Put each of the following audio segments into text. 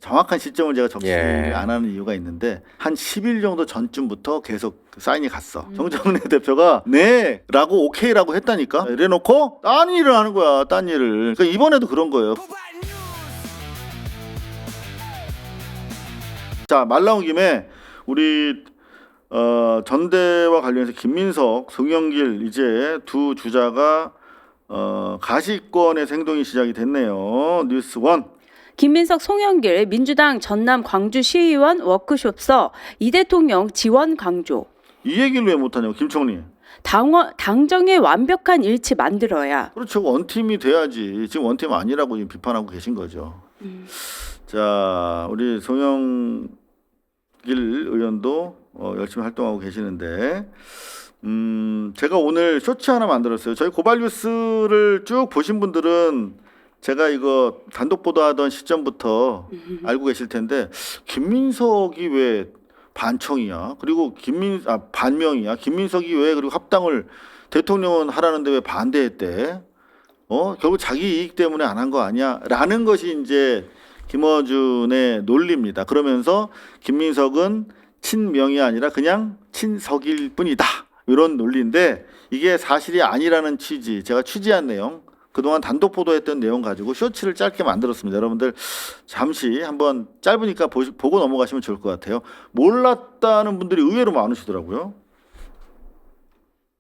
정확한 시점을 제가 적지 예. 안 하는 이유가 있는데 한 10일 정도 전쯤부터 계속 사인이 갔어. 정청래 대표가 네라고 오케이라고 했다니까. 이래놓고 딴 일을 하는 거야. 딴 일을. 그러니까 이번에도 그런 거예요. 자, 말 나온 김에 우리 전대와 관련해서 김민석, 송영길 이제 두 주자가 가시권에서 행동이 시작이 됐네요. 뉴스원. 김민석, 송영길 민주당 전남 광주시의원 워크숍서 이 대통령 지원 강조. 이 얘기를 왜 못하냐고 김총리. 당정의 완벽한 일치 만들어야. 그렇죠. 원팀이 돼야지. 지금 원팀 아니라고 지금 비판하고 계신 거죠. 자, 우리 송영길 의원도 열심히 활동하고 계시는데 제가 오늘 쇼츠 하나 만들었어요. 저희 고발뉴스를 쭉 보신 분들은 제가 이거 단독 보도하던 시점부터 알고 계실 텐데 김민석이 왜 반청이야? 그리고 반명이야? 김민석이 왜 그리고 합당을 대통령은 하라는데 왜 반대했대? 결국 자기 이익 때문에 안 한 거 아니야? 라는 것이 이제 김어준의 논리입니다. 그러면서 김민석은 친명이 아니라 그냥 친석일 뿐이다. 이런 논리인데 이게 사실이 아니라는 취지, 제가 취재한 내용, 그동안 단독 보도했던 내용 가지고 쇼츠를 짧게 만들었습니다. 여러분들 잠시 한번 짧으니까 보고 넘어가시면 좋을 것 같아요. 몰랐다는 분들이 의외로 많으시더라고요.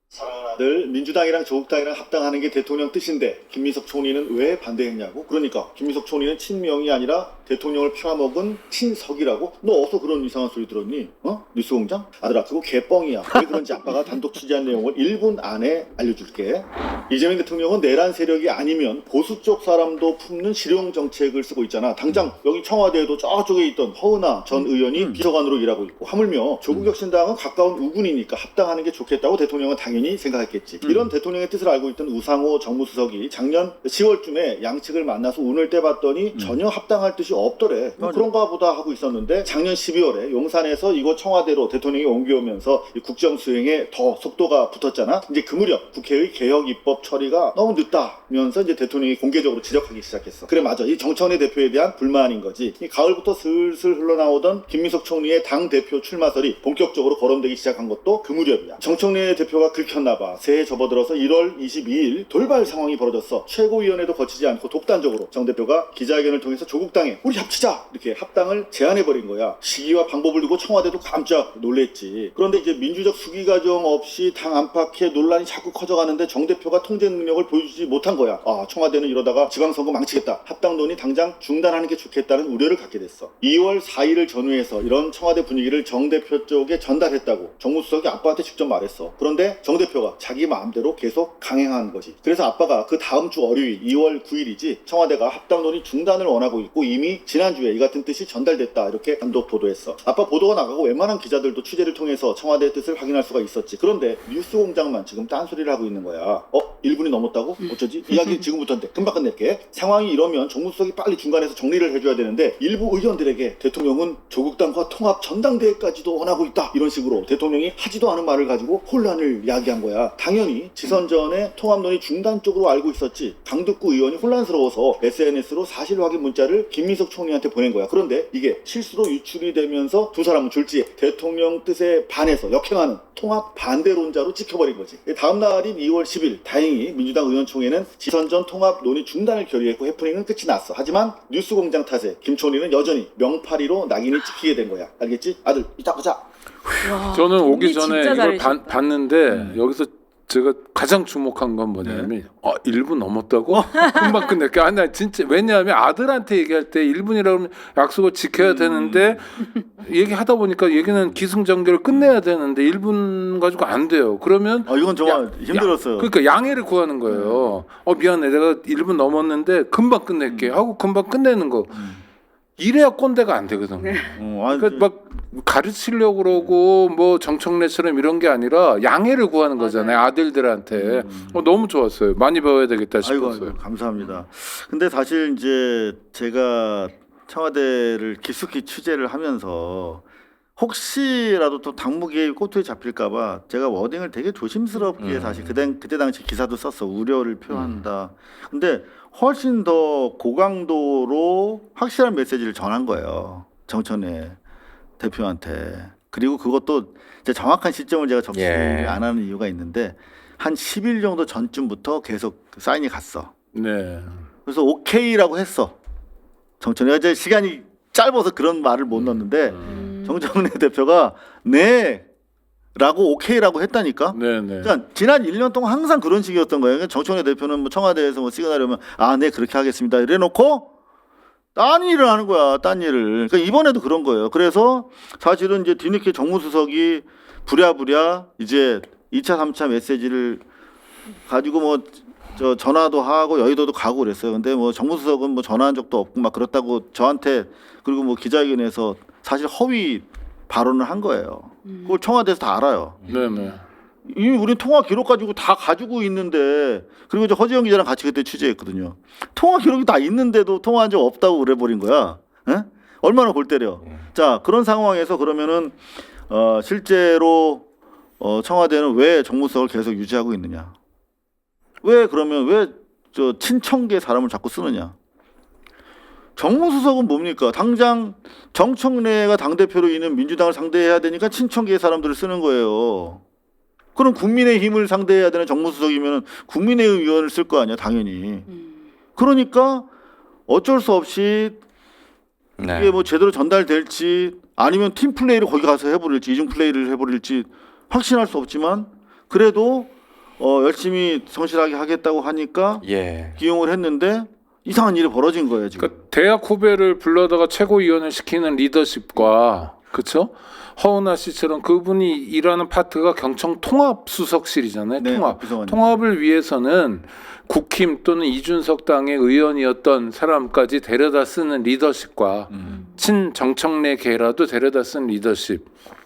사랑하는 아들 민주당이랑 조국당이랑 합당하는 게 대통령 뜻인데 김민석 총리는 왜 반대했냐고. 그러니까 김민석 총리는 친명이 아니라 대통령을 팔아먹은 친석이라고. 너 어디서 그런 이상한 소리 들었니? 뉴스공장? 아들아 그거 개뻥이야. 왜 그런지 아빠가 단독 취재한 내용을 1분 안에 알려줄게. 이재명 대통령은 내란 세력이 아니면 보수 쪽 사람도 품는 실용 정책을 쓰고 있잖아. 당장 여기 청와대에도 저쪽에 있던 허은하 전 의원이 비서관으로 일하고 있고, 하물며 조국혁신당은 가까운 우군이니까 합당하는 게 좋겠다고 대통령은 당연히 생각했겠지. 이런 대통령의 뜻을 알고 있던 우상호 정무수석이 작년 10월쯤에 양측을 만나서 운을 떼봤더니 전혀 합당할 뜻이 없더래. 그런가 보다 하고 있었는데 작년 12월에 용산에서 이곳 청와대로 대통령이 옮겨오면서 국정수행에 더 속도가 붙었잖아. 이제 그 무렵 국회의 개혁 입법 처리가 너무 늦다면서 이제 대통령이 공개적으로 지적하기 시작했어. 그래 맞아. 이 정청래 대표에 대한 불만인 거지. 이 가을부터 슬슬 흘러나오던 김민석 총리의 당 대표 출마설이 본격적으로 거론되기 시작한 것도 그 무렵이야. 정청래 대표가 긁혔나봐. 새해 접어들어서 1월 22일 돌발 상황이 벌어졌어. 최고위원회도 거치지 않고 독단적으로 정 대표가 기자회견을 통해서 조국당에 우리 합치자 이렇게 합당을 제안해버린 거야. 시기와 방법을 두고 청와대도 깜짝 놀랬지. 그런데 이제 민주적 수기 과정 없이 당 안팎의 논란이 자꾸 커져가는데 정 대표가 통제 능력을 보여주지 못한 거야. 청와대는 이러다가 지방선거 망치겠다. 합당 논의 당장 중단하는 게 좋겠다는 우려를 갖게 됐어. 2월 4일을 전후해서 이런 청와대 분위기를 정 대표 쪽에 전달했다고 정무수석이 아빠한테 직접 말했어. 그런데 정 대표가 자기 마음대로 계속 강행한 거지. 그래서 아빠가 그 다음 주 월요일 2월 9일이지 청와대가 합당 논의 중단을 원하고 있고 이미 지난주에 이 같은 뜻이 전달됐다 이렇게 단독 보도했어. 아빠 보도가 나가고 웬만한 기자들도 취재를 통해서 청와대의 뜻을 확인할 수가 있었지. 그런데 뉴스공장만 지금 딴소리를 하고 있는 거야. 1분이 넘었다고? 어쩌지? 이야기 지금부터인데 금방 끝낼게. 상황이 이러면 정무수석이 빨리 중간에서 정리를 해줘야 되는데 일부 의원들에게 대통령은 조국당과 통합 전당대회까지도 원하고 있다 이런 식으로 대통령이 하지도 않은 말을 가지고 혼란을 야기한 거야. 당연히 지선 전에 통합 논의 중단 쪽으로 알고 있었지. 강득구 의원이 혼란스러워서 SNS로 사실 확인 문자를 김민석 총리한테 보낸 거야. 그런데 이게 실수로 유출이 되면서 두 사람은 졸지에 대통령 뜻에 반해서 역행하는 통합 반대론자로 찍혀버린 거지. 다음 날인 2월 10일 다행히 민주당 의원총회는 지선 전 통합 논의 중단을 결의했고 해프닝은 끝이 났어. 하지만 뉴스공장 탓에 김 총리는 여전히 명파리로 낙인이 찍히게 된 거야. 알겠지? 아들 이따 보자. 와, 저는 오기 전에 이걸 잘해주셨다. 봤는데 여기서 제가 가장 주목한 건 뭐냐면 1분 넘었다고? 금방 끝낼게. 나 진짜 왜냐하면 아들한테 얘기할 때 1분이라고 하면 약속을 지켜야 되는데 얘기하다 보니까 얘기는 기승전결을 끝내야 되는데 1분 가지고 안 돼요. 그러면 이건 정말 힘들었어요. 그러니까 양해를 구하는 거예요. 미안해 내가 1분 넘었는데 금방 끝낼게 하고 금방 끝내는 거. 이래야 꼰대가 안 되거든. 그러니까 막 가르치려고 그러고 뭐 정청래처럼 이런 게 아니라 양해를 구하는 거잖아요. 아들들한테. 너무 좋았어요. 많이 배워야 되겠다 싶었어요. 아이고, 감사합니다. 근데 사실 이제 제가 청와대를 깊숙이 취재를 하면서 혹시라도 또 당무 개입 꼬투리 잡힐까봐 제가 워딩을 되게 조심스럽게 사실 그때 당시 기사도 썼어. 우려를 표한다. 근데 훨씬 더 고강도로 확실한 메시지를 전한 거예요. 정청래 대표한테. 그리고 그것도 이제 정확한 시점을 제가 적시 안 하는 이유가 있는데 한 10일 정도 전쯤부터 계속 사인이 갔어. 네. 그래서 오케이라고 했어. 정청래가 이제 시간이 짧아서 그런 말을 못 넣었는데 정청래 대표가 네라고 오케이라고 했다니까. 네네. 그러니까 지난 1년 동안 항상 그런 식이었던 거예요. 그러니까 정청래 대표는 뭐 청와대에서 뭐 시그널이 오면 네 그렇게 하겠습니다. 이래놓고 딴 일을 하는 거야. 딴 일을. 그러니까 이번에도 그런 거예요. 그래서 사실은 이제 뒤늦게 정무수석이 부랴부랴 이제 2차 3차 메시지를 가지고 뭐 저 전화도 하고 여의도도 가고 그랬어요. 근데 뭐 정무수석은 뭐 전화한 적도 없고 막 그렇다고 저한테 그리고 뭐 기자회견에서 사실 허위 발언을 한 거예요. 그걸 청와대에서 다 알아요. 네네. 이미 우린 통화 기록 가지고 다 가지고 있는데 그리고 이제 허지영 기자랑 같이 그때 취재했거든요. 통화 기록이 다 있는데도 통화한 적 없다고 그래버린 거야. 에? 얼마나 골 때려. 자 그런 상황에서 그러면은 실제로 청와대는 왜 정무수석을 계속 유지하고 있느냐? 왜 그러면 왜 저 친청계 사람을 자꾸 쓰느냐? 정무수석은 뭡니까? 당장 정청래가 당대표로 있는 민주당을 상대해야 되니까 친청계 사람들을 쓰는 거예요. 그럼 국민의힘을 상대해야 되는 정무수석이면 국민의힘 의원을 쓸 거 아니야, 당연히. 그러니까 어쩔 수 없이 이게 뭐 제대로 전달될지 아니면 팀 플레이를 거기 가서 해버릴지 이중 플레이를 해버릴지 확신할 수 없지만 그래도 열심히 성실하게 하겠다고 하니까 기용을 했는데 이상한 일이 벌어진 거예요 지금. 그러니까 대학 후배를 불러다가 최고위원을 시키는 리더십과 그렇죠? 허은하 씨처럼 그분이 일하는 파트가 경청 통합수석실이잖아요. 네, 통합. 비서관님. 통합을 위해서는 국힘 또는 이준석 당의 의원이었던 사람까지 데려다 쓰는 리더십과 친정청래계라도 데려다 쓴 리더십.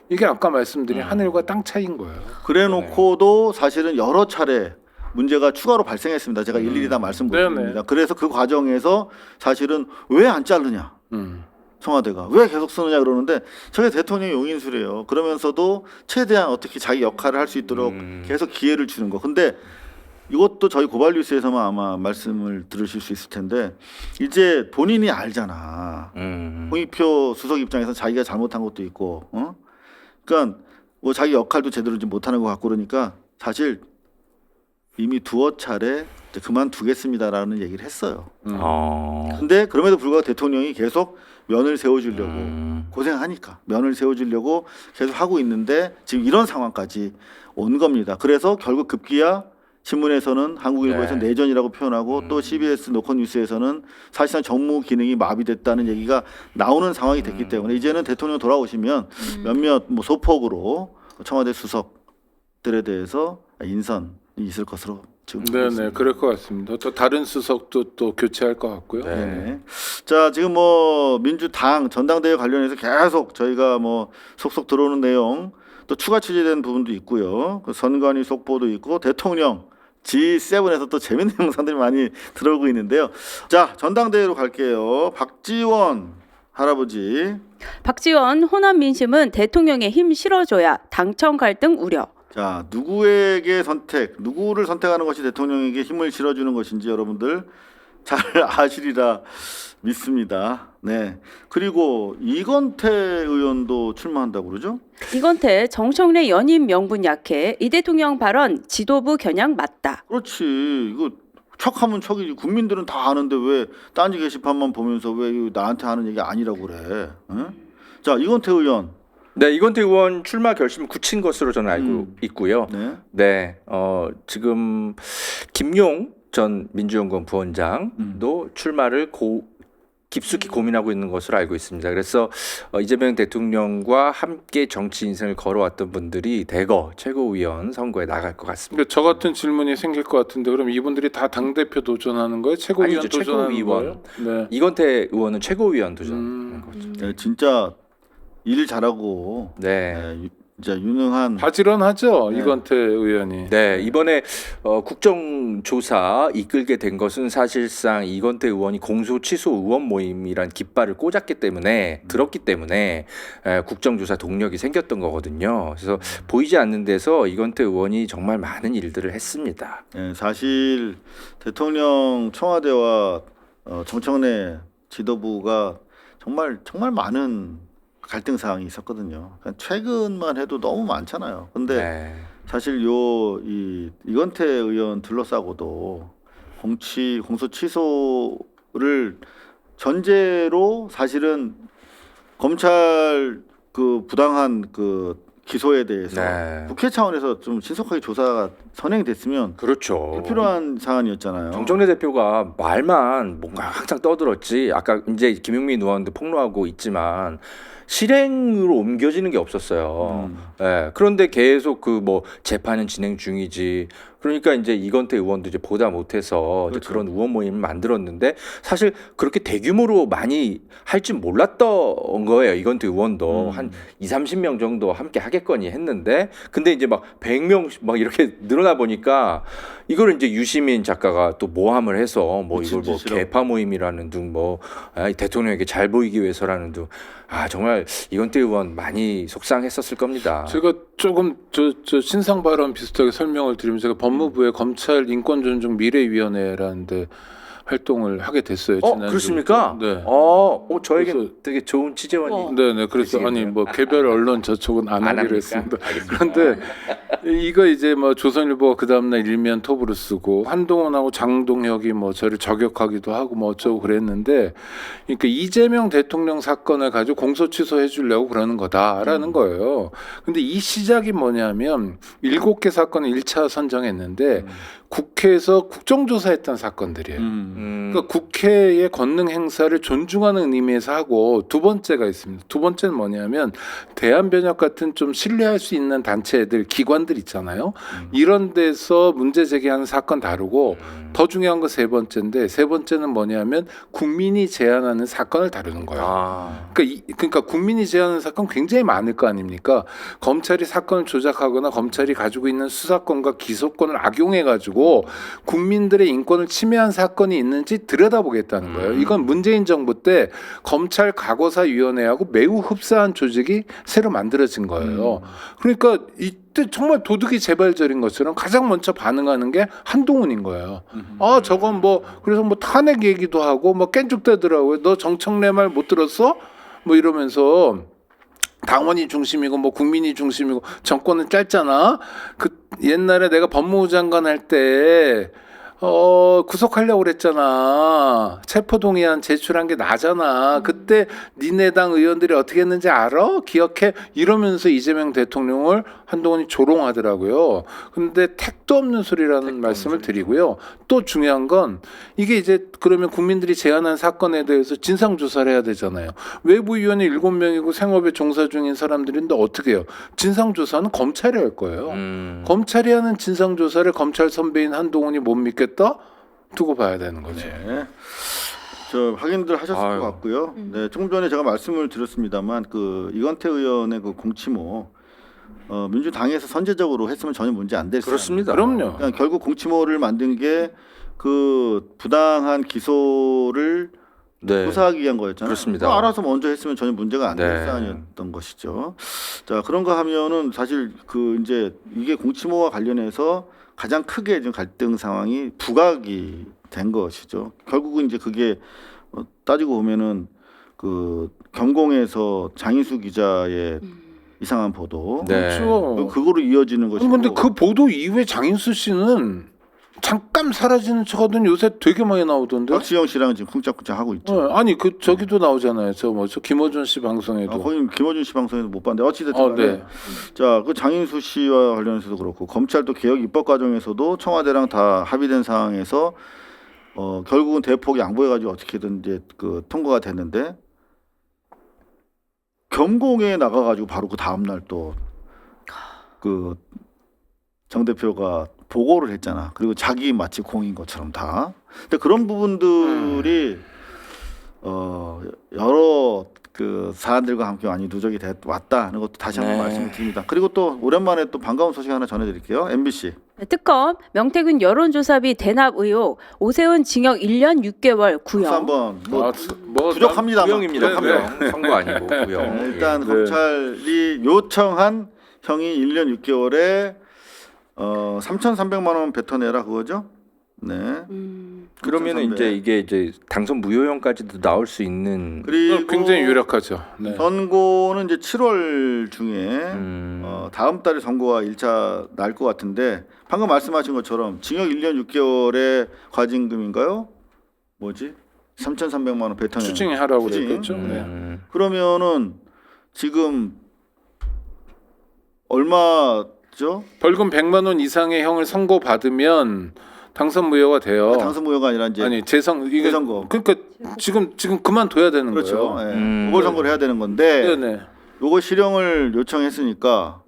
이게 아까 말씀드린 하늘과 땅 차이인 거예요. 그래놓고도 사실은 여러 차례 문제가 추가로 발생했습니다. 제가 일일이 다 말씀 못 드립니다. 그래서 그 과정에서 사실은 왜 안 자르냐. 청와대가 왜 계속 쓰느냐 그러는데 저게 대통령의 용인수래요. 그러면서도 최대한 어떻게 자기 역할을 할 수 있도록 계속 기회를 주는 거. 근데 이것도 저희 고발뉴스에서만 아마 말씀을 들으실 수 있을 텐데 이제 본인이 알잖아. 홍익표 수석 입장에서 자기가 잘못한 것도 있고, 그러니까 뭐 자기 역할도 제대로 좀 못하는 것 같고 그러니까 사실 이미 두어 차례 이제 그만두겠습니다라는 얘기를 했어요. 근데 그럼에도 불구하고 대통령이 계속 면을 세워주려고 고생하니까 면을 세워주려고 계속 하고 있는데 지금 이런 상황까지 온 겁니다. 그래서 결국 급기야 신문에서는 한국일보에서 내전이라고 표현하고 또 CBS 노컷뉴스에서는 사실상 정무 기능이 마비됐다는 얘기가 나오는 상황이 됐기 때문에 이제는 대통령 돌아오시면 몇몇 뭐 소폭으로 청와대 수석들에 대해서 인선이 있을 것으로 지금 네네 그럴 것 같습니다. 또 다른 수석도 또 교체할 것 같고요. 네. 자 지금 뭐 민주당 전당대회 관련해서 계속 저희가 뭐 속속 들어오는 내용 또 추가 취재된 부분도 있고요. 그 선관위 속보도 있고 대통령 G7에서 또 재밌는 영상들이 많이 들어오고 있는데요. 자 전당대회로 갈게요. 박지원 할아버지. 박지원 호남 민심은 대통령의 힘 실어줘야 당청 갈등 우려. 자 누구에게 누구를 선택하는 것이 대통령에게 힘을 실어주는 것인지 여러분들 잘 아시리라 믿습니다. 네. 그리고 이건태 의원도 출마한다고 그러죠? 이건태 정청래 연임 명분 약해. 이 대통령 발언 지도부 겨냥 맞다. 그렇지. 이거 척하면 척이지. 국민들은 다 아는데 왜 딴지 게시판만 보면서 왜 이거 나한테 하는 얘기 아니라고 그래? 응? 자 이건태 의원. 네, 이건태 의원 출마 결심을 굳힌 것으로 저는 알고 있고요. 네. 지금 김용 전 민주연구원 부원장도 출마를 깊숙이 고민하고 있는 것으로 알고 있습니다. 그래서 이재명 대통령과 함께 정치 인생을 걸어왔던 분들이 대거 최고위원 선거에 나갈 것 같습니다. 그러니까 저 같은 질문이 생길 것 같은데 그럼 이분들이 다 당대표 도전하는 거예요? 최고위원 아니죠, 도전하는 최고위원. 거예요? 네. 이건태 의원은 최고위원 도전하는 거죠. 네, 진짜 일 잘하고 진짜 유능한 바지런하죠 네. 이건태 의원이. 네, 이번에 국정조사 이끌게 된 것은 사실상 이건태 의원이 공소 취소 의원 모임이란 깃발을 꽂았기 때문에 들었기 때문에 국정조사 동력이 생겼던 거거든요. 그래서 보이지 않는 데서 이건태 의원이 정말 많은 일들을 했습니다. 예, 사실 대통령 청와대와 정청래 지도부가 정말 많은 갈등 사항이 있었거든요. 그러니까 최근만 해도 너무 많잖아요. 근데 네. 사실 이건태 의원 둘러싸고도 공소 취소를 전제로 사실은 검찰 그 부당한 그 기소에 대해서 네. 국회 차원에서 좀 신속하게 조사가 선행됐으면 그렇죠. 불필요한 사안이었잖아요. 정청래 대표가 말만 뭔가 항상 떠들었지. 아까 이제 김용민 의원도 폭로하고 있지만 실행으로 옮겨지는 게 없었어요. 예. 그런데 계속 그 뭐 재판은 진행 중이지. 그러니까 이제 이건태 의원도 이제 보다 못해서 이제 그렇죠. 그런 의원 모임을 만들었는데 사실 그렇게 대규모로 많이 할 줄 몰랐던 거예요. 이건태 의원도 한 20-30명 정도 함께 하겠거니 했는데 근데 이제 막 100명 막 이렇게 늘어나 보니까 이걸 이제 유시민 작가가 또 모함을 해서 뭐 이걸 뭐 짓이라고. 개파 모임이라는 둥 뭐 대통령에게 잘 보이기 위해서라는 둥 정말 이건태 의원 많이 속상했었을 겁니다. 제가 조금 저 신상 발언 비슷하게 설명을 드리면 제가 법무부의 검찰 인권존중 미래위원회라는데 활동을 하게 됐어요. 지난주. 그렇습니까? 네. 저에게 그래서- 되게 좋은 취재원이. 네네. 그래서 되시겠네요. 아니 뭐 개별 언론 저쪽은 안 하기로 합니까? 했습니다. 알겠습니다. 그런데 이거 이제 뭐 조선일보가 그 다음날 일면 톱으로 쓰고 한동훈하고 장동혁이 뭐 저를 저격하기도 하고 뭐 어쩌고 그랬는데, 그러니까 이재명 대통령 사건을 가지고 공소 취소해 주려고 그러는 거다라는 거예요. 근데 이 시작이 뭐냐면 7개 사건을 1차 선정했는데 국회에서 국정조사했던 사건들이에요. 그러니까 국회의 권능 행사를 존중하는 의미에서 하고, 두 번째가 있습니다. 두 번째는 뭐냐면 대한변협 같은 좀 신뢰할 수 있는 단체들, 기관들 있잖아요. 이런 데서 문제 제기하는 사건 다루고, 더 중요한 거 세 번째인데, 세 번째는 뭐냐면 국민이 제안하는 사건을 다루는 거예요. 그러니까 국민이 제안하는 사건 굉장히 많을 거 아닙니까? 검찰이 사건을 조작하거나 검찰이 가지고 있는 수사권과 기소권을 악용해 가지고 국민들의 인권을 침해한 사건이 있는지 들여다보겠다는 거예요. 이건 문재인 정부 때 검찰 과거사위원회하고 매우 흡사한 조직이 새로 만들어진 거예요. 그러니까 이때 정말 도둑이 재발절인 것처럼 가장 먼저 반응하는 게 한동훈인 거예요. 저건 뭐 그래서 뭐 탄핵 얘기도 하고 뭐 깬죽대더라고요. 너 정청래 말 못 들었어? 뭐 이러면서 당원이 중심이고 뭐 국민이 중심이고 정권은 짧잖아. 그 옛날에 내가 법무부 장관 할 때 구속하려고 그랬잖아. 체포동의안 제출한 게 나잖아. 그때 니네 당 의원들이 어떻게 했는지 알아? 기억해? 이러면서 이재명 대통령을 한동훈이 조롱하더라고요. 근데 택도 없는 소리라는 말씀을 드리고요. 또 중요한 건 이게 이제 그러면 국민들이 제안한 사건에 대해서 진상조사를 해야 되잖아요. 외부위원이 7명이고 생업에 종사 중인 사람들인데 어떻게 해요? 진상조사는 검찰이 할 거예요. 검찰이 하는 진상조사를 검찰 선배인 한동훈이 못 믿겠다? 두고 봐야 되는 거죠. 네. 저 확인들 하셨을 것 같고요. 네, 조금 전에 제가 말씀을 드렸습니다만 그 이건태 의원의 그 공치모 민주당에서 선제적으로 했으면 전혀 문제 안 됐어요. 그렇습니다. 그럼요. 그러니까 결국 공치모를 만든 게 그 부당한 기소를 네. 조사하기 위한 거였잖아요. 그렇습니다. 그거 알아서 먼저 했으면 전혀 문제가 안 될 네. 사안이었던 것이죠. 자, 그런가 하면은 사실 그 이제 이게 공치모와 관련해서 가장 크게 지금 갈등 상황이 부각이 된 것이죠. 결국은 이제 그게 따지고 보면은 그 경공에서 장인수 기자의 이상한 보도, 네. 그렇죠. 그거로 이어지는 것이고. 근데 그 보도 이후에 장인수 씨는 잠깐 사라지는 척하더니 요새 되게 많이 나오던데. 박지영 씨랑 지금 쿵짝쿵짝 하고 있죠. 아니 그 저기도 나오잖아요. 저 김어준 씨 방송에도. 거기 김어준 씨 방송에도 못 봤는데 어찌됐든 간에 네. 자, 그 장인수 씨와 관련해서도 그렇고 검찰도 개혁 입법 과정에서도 청와대랑 다 합의된 상황에서 결국은 대폭 양보해가지고 어떻게든 이제 그 통과가 됐는데 경공에 나가가지고 바로 그 다음 날 또 그 정 대표가 보고를 했잖아. 그리고 자기 마치 공인 것처럼 다. 근데 그런 부분들이 여러 그 사안들과 함께 많이 누적이 왔다는 것도 다시 한번 네. 말씀을 드립니다. 그리고 또 오랜만에 또 반가운 소식 하나 전해드릴게요. MBC. 특검 명태균 여론조사비 대납 의혹 오세훈 징역 1년 6개월 박수 구형. 한번 뭐 뭐 부족합니다. 구형입니다. 네, 구형. 선거 아니고 구형. 일단 네. 검찰이 요청한 형이 1년 6개월에 3,300만 원 뱉어내라 그거죠? 네. 그러면은 3,300. 이제 이게 이제 당선 무효형까지도 나올 수 있는. 그리고 굉장히 유력하죠. 네. 선고는 이제 7월 중에 음. 다음 달에 선고가 1차 날 것 같은데 방금 말씀하신 것처럼 징역 1년 6개월의 과징금인가요? 뭐지? 3,300만 원 뱉어내는 추징 하라고 추징. 그랬겠죠. 네. 그러면은 지금 얼마죠? 벌금 100만 원 이상의 형을 선고받으면 당선 무효가 돼요. 당선 무효가 아니라 이제 아니 재선 이게 재선거. 그러니까 지금 그만둬야 되는 그렇죠. 거예요. 예. 보궐선거를 해야 되는 건데 네네. 요거 실형을 요청했으니까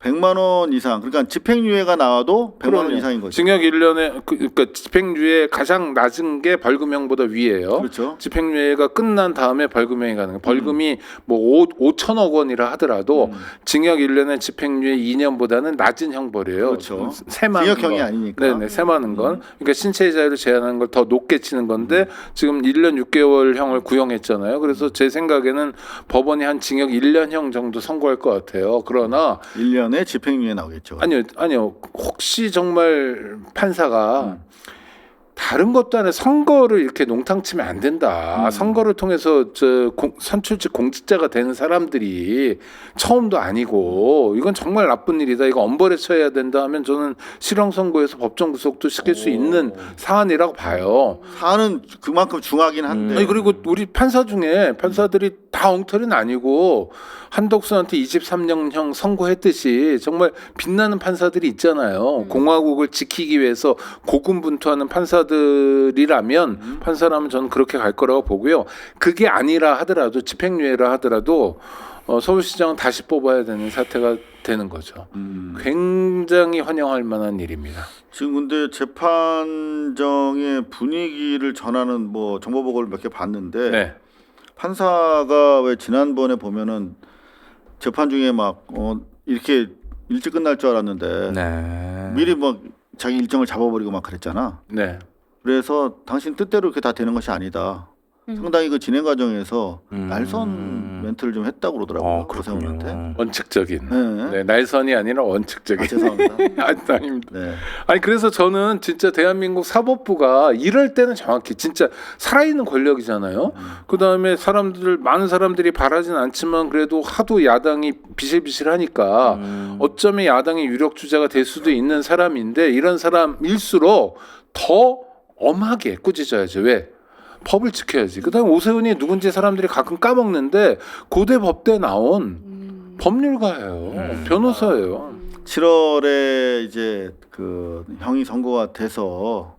100만 원 이상 그러니까 집행유예가 나와도 100만 원 그럼요. 이상인 거죠. 징역 1년에 그러니까 집행유예 가장 낮은 게 벌금형보다 위에요. 그렇죠. 집행유예가 끝난 다음에 벌금형이 가는 거예요. 벌금이 뭐 5천억 원이라 하더라도 징역 1년에 집행유예 2년보다는 낮은 형벌이에요. 그렇죠. 세만 징역형이 아니니까. 네네, 세만한 건. 그러니까 신체의 자유를 제한하는 걸 더 높게 치는 건데 지금 1년 6개월 형을 구형했잖아요. 그래서 제 생각에는 법원이 한 징역 1년형 정도 선고할 것 같아요. 그러나 1년에 집행유예 나오겠죠. 아니요. 혹시 정말 판사가 다른 것도 아니라 선거를 이렇게 농탕치면 안 된다. 선거를 통해서 선출직 공직자가 되는 사람들이 처음도 아니고 이건 정말 나쁜 일이다. 이거 엄벌에 처해야 된다 하면 저는 실형 선고에서 법정 구속도 시킬 수 있는 사안이라고 봐요. 사안은 그만큼 중하긴 한데. 아니 그리고 우리 판사 중에 판사들이 다 엉터리는 아니고 한덕수한테 23년형 선고했듯이 정말 빛나는 판사들이 있잖아요. 공화국을 지키기 위해서 고군분투하는 판사들이라면 판사라면 저는 그렇게 갈 거라고 보고요. 그게 아니라 하더라도 집행유예라 하더라도 서울시장은 다시 뽑아야 되는 사태가 되는 거죠. 굉장히 환영할 만한 일입니다. 지금 근데 재판정의 분위기를 전하는 뭐 정보보고를 몇 개 봤는데 네. 판사가 왜 지난번에 보면은 재판 중에 막 이렇게 일찍 끝날 줄 알았는데 네. 미리 뭐 자기 일정을 잡아버리고 막 그랬잖아. 네. 그래서 당신 뜻대로 이렇게 다 되는 것이 아니다. 상당히 그 진행 과정에서 날선 멘트를 좀 했다고 그러더라고요. 고세훈한테. 원칙적인. 네. 네, 날선이 아니라 원칙적인. 아, 죄송합니다. 아닙니다. 네. 아니 그래서 저는 진짜 대한민국 사법부가 이럴 때는 정확히 진짜 살아있는 권력이잖아요. 그 다음에 많은 사람들이 바라진 않지만 그래도 하도 야당이 비실비실하니까 어쩌면 야당의 유력 주자가 될 수도 있는 사람인데 이런 사람일수록 더 엄하게 꾸짖어야죠. 왜? 법을 지켜야지. 그다음에 오세훈이 누군지 사람들이 가끔 까먹는데 고대 법대 나온 법률가예요. 변호사예요. 7월에 이제 그 형이 선고가 돼서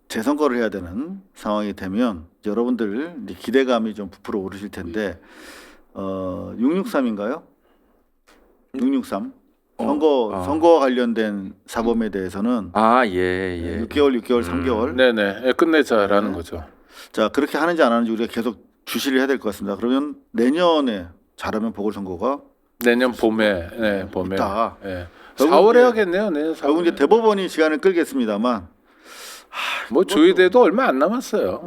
재선거를 해야 되는 상황이 되면 여러분들 이제 기대감이 좀 부풀어 오르실 텐데 663인가요? 663 선거와 관련된 사범에 대해서는 예. 6개월, 3개월. 네네. 끝내자라는 거죠. 자 그렇게 하는지 안 하는지 우리가 계속 주시를 해야 될 것 같습니다. 그러면 내년에 잘하면 보궐선거가 내년 봄에, 네, 봄에. 있다. 네. 결국 4월에 이제- 하겠네요. 네, 결국 이제 대법원이 시간을 끌겠습니다만 뭐 조의대도 얼마 안 남았어요.